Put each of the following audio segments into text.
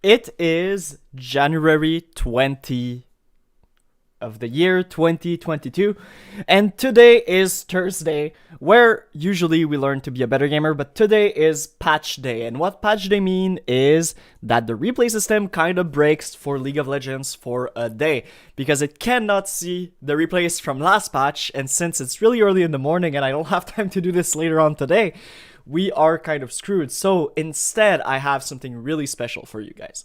It is January 20 of the year 2022, and today is Thursday, where usually we learn to be a better gamer, but today is patch day. And what patch day mean is that the replay system kind of breaks for League of Legends for a day, because it cannot see the replays from last patch, and since it's really early in the morning and I don't have time to do this later on today, we are kind of screwed. So instead, I have something really special for you guys.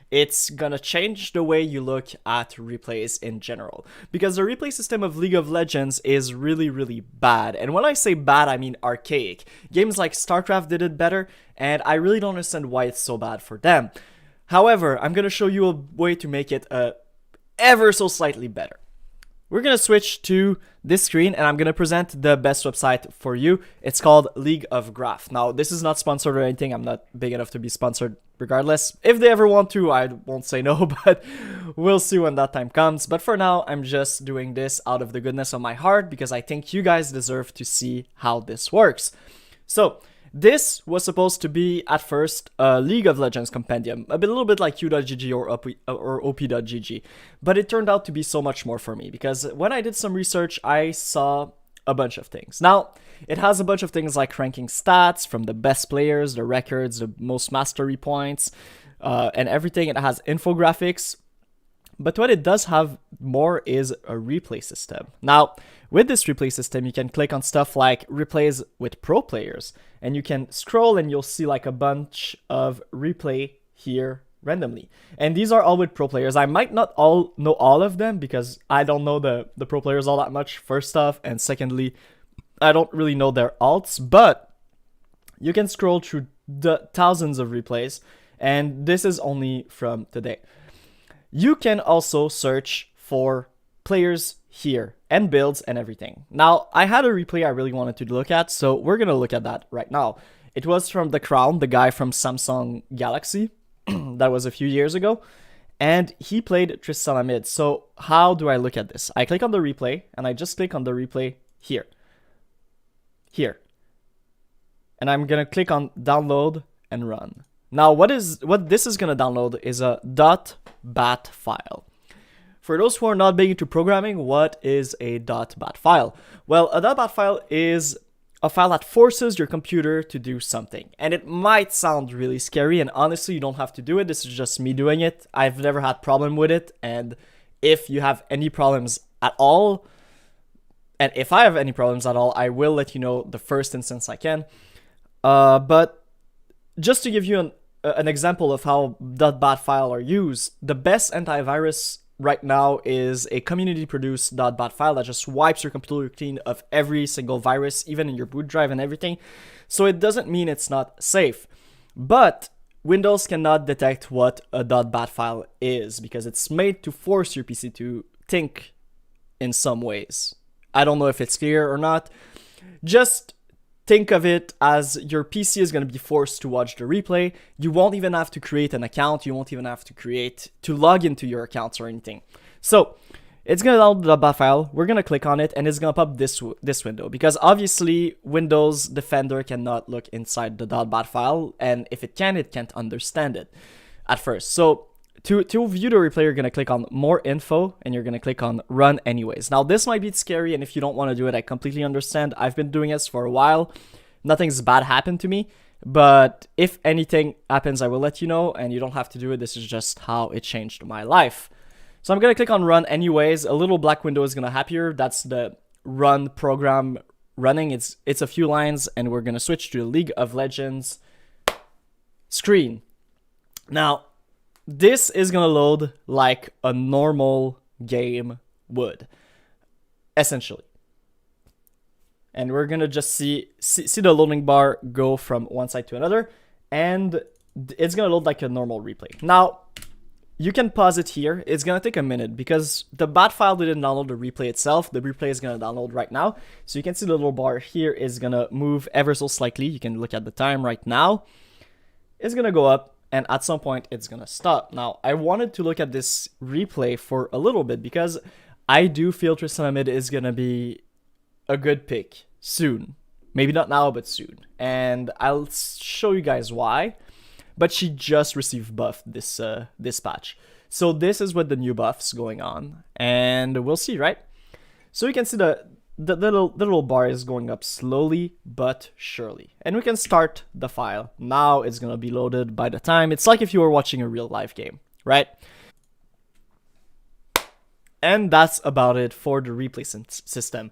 It's gonna change the way you look at replays in general, because the replay system of League of Legends is really bad. And when I say bad, I mean archaic. Games like StarCraft did it better, and I really don't understand why it's so bad for them. However, I'm gonna show you a way to make it ever so slightly better. We're gonna switch to this screen and I'm gonna present the best website for you. It's called League of Graph. Now, this is not sponsored or anything. I'm not big enough to be sponsored regardless. If they ever want to, I won't say no, but we'll see when that time comes. But for now, I'm just doing this out of the goodness of my heart because I think you guys deserve to see how this works. So, this was supposed to be, at first, a League of Legends compendium, a little bit like U.GG or OP.GG, but it turned out to be so much more for me, because when I did some research, I saw a bunch of things. Now, it has a bunch of things like ranking stats from the best players, the records, the most mastery points, and everything. It has infographics. But what it does have more is a replay system. Now, with this replay system, you can click on stuff like replays with pro players, and you can scroll and you'll see like a bunch of replay here randomly. And these are all with pro players. I might not all know all of them because I don't know the pro players all that much, first off, and secondly, I don't really know their alts, but you can scroll through the thousands of replays, and this is only from today. You can also search for players here and builds and everything. Now, I had a replay I really wanted to look at, so we're gonna look at that right now. It was from The Crown, the guy from Samsung Galaxy. That was a few years ago, and he played Tristana mid. So how do I look at this? I click on the replay, and I just click on the replay here. And I'm gonna click on download and run. Now, what this is gonna download is a .bat file. For those who are not big into programming, what is a .bat file? Well, a .bat file is a file that forces your computer to do something. And it might sound really scary, and honestly, you don't have to do it. This is just me doing it. I've never had problem with it, and if you have any problems at all, and if I have any problems at all, I will let you know the first instance I can. But just to give you an example of how .bat file are used, the best antivirus right now is a community-produced .bat file that just wipes your computer clean of every single virus, even in your boot drive and everything. So it doesn't mean it's not safe. But Windows cannot detect what a .bat file is because it's made to force your PC to think in some ways. I don't know if it's clear or not. Just think of it as your PC is going to be forced to watch the replay. You won't even have to create an account. You won't even have to log into your accounts or anything. So it's going to download the .bat file. We're going to click on it and it's going to pop this window, because obviously Windows Defender cannot look inside the .bat file. And if it can't understand it at first. So to view the replay, you're going to click on more info and you're going to click on run anyways. Now, this might be scary, and if you don't want to do it, I completely understand. I've been doing this for a while. Nothing's bad happened to me, but if anything happens, I will let you know, and you don't have to do it. This is just how it changed my life. So I'm going to click on run anyways. A little black window is going to appear. That's the run program running. It's a few lines, and we're going to switch to the League of Legends screen. Now, this is going to load like a normal game would, essentially. And we're going to just see the loading bar go from one side to another, and it's going to load like a normal replay. Now, you can pause it here. It's going to take a minute because the .bat file didn't download the replay itself. The replay is going to download right now. So you can see the little bar here is going to move ever so slightly. You can look at the time right now. It's going to go up, and at some point it's gonna stop. Now, I wanted to look at this replay for a little bit because I do feel Tristana mid is gonna be a good pick soon. Maybe not now, but soon. And I'll show you guys why. but she just received buffed this patch. So this is with the new buffs going on, and we'll see, right? So you can see the little bar is going up slowly but surely, and we can start the file. Now it's gonna be loaded by the time. It's like if you were watching a real live game, right? And that's about it for the replay system.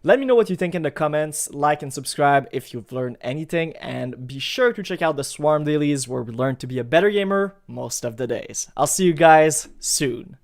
Let me know what you think in the comments, like and subscribe if you've learned anything, and be sure to check out the Swarm Dailies where we learn to be a better gamer most of the days. I'll see you guys soon.